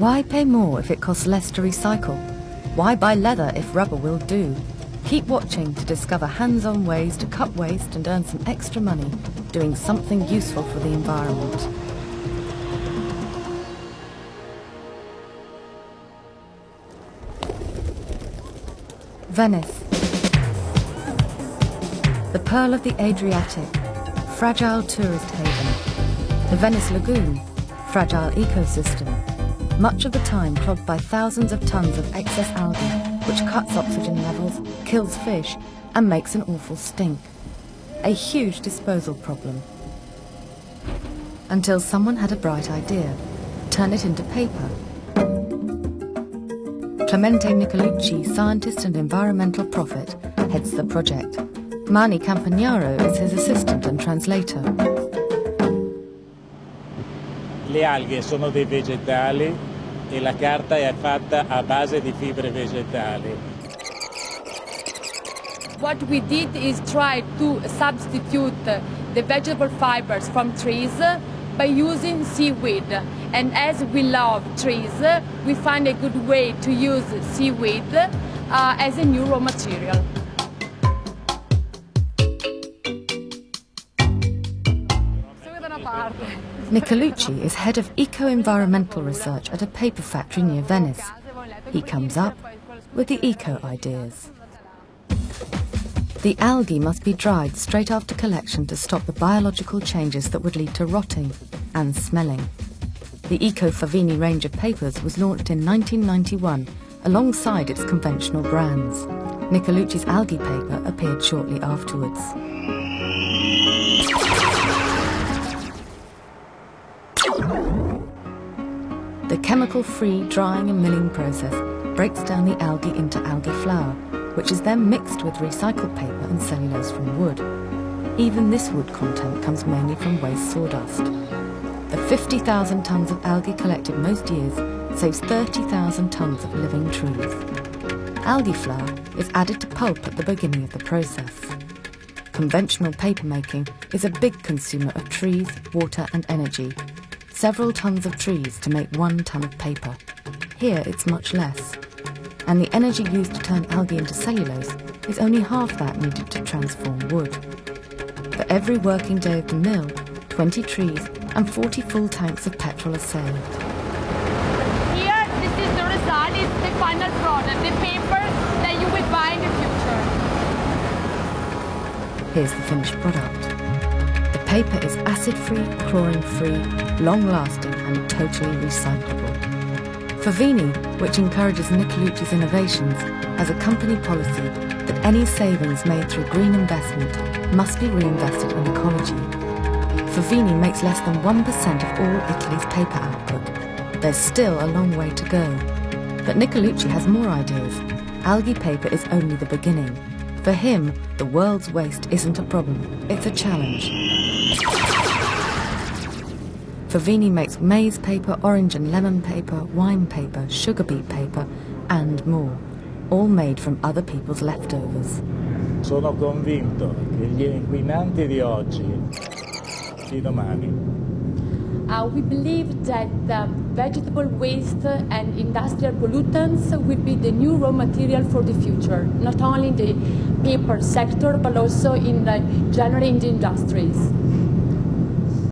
Why pay more if it costs less to recycle? Why buy leather if rubber will do? Keep watching to discover hands-on ways to cut waste and earn some extra money doing something useful for the environment. Venice. The pearl of the Adriatic, fragile tourist haven. The Venice Lagoon, fragile ecosystem. Much of the time clogged by thousands of tons of excess algae, which cuts oxygen levels, kills fish, and makes an awful stink. A huge disposal problem. Until someone had a bright idea. Turn it into paper. Clemente Nicolucci, scientist and environmental prophet, heads the project. Mani Campagnaro is his assistant and translator. Le alghe sono dei vegetali e la carta è fatta a base di fibre vegetali. What we did is try to substitute the vegetable fibers from trees by using seaweed. And as we love trees, we find a good way to use seaweed as a new raw material. Nicolucci is head of eco-environmental research at a paper factory near Venice. He comes up with the eco-ideas. The algae must be dried straight after collection to stop the biological changes that would lead to rotting and smelling. The Eco Favini range of papers was launched in 1991 alongside its conventional brands. Nicolucci's algae paper appeared shortly afterwards. The chemical-free drying and milling process breaks down the algae into algae flour, which is then mixed with recycled paper and cellulose from wood. Even this wood content comes mainly from waste sawdust. The 50,000 tons of algae collected most years saves 30,000 tons of living trees. Algae flour is added to pulp at the beginning of the process. Conventional papermaking is a big consumer of trees, water and energy. Several tons of trees to make 1 ton of paper. Here it's much less. And the energy used to turn algae into cellulose is only half that needed to transform wood. For every working day of the mill, 20 trees and 40 full tanks of petrol are saved. Here, this is the result, it's the final product, the paper that you will buy in the future. Here's the finished product. The paper is acid-free, chlorine-free, long-lasting and totally recyclable. Favini, which encourages Nicolucci's innovations, has a company policy that any savings made through green investment must be reinvested in ecology. Favini makes less than 1% of all Italy's paper output. There's still a long way to go. But Nicolucci has more ideas. Algae paper is only the beginning. For him, the world's waste isn't a problem, it's a challenge. Favini makes maize paper, orange and lemon paper, wine paper, sugar beet paper, and more, all made from other people's leftovers. Sono convinto che gli inquinanti di oggi, di domani. We believe that vegetable waste and industrial pollutants will be the new raw material for the future, not only in the paper sector, but also in general in the industries.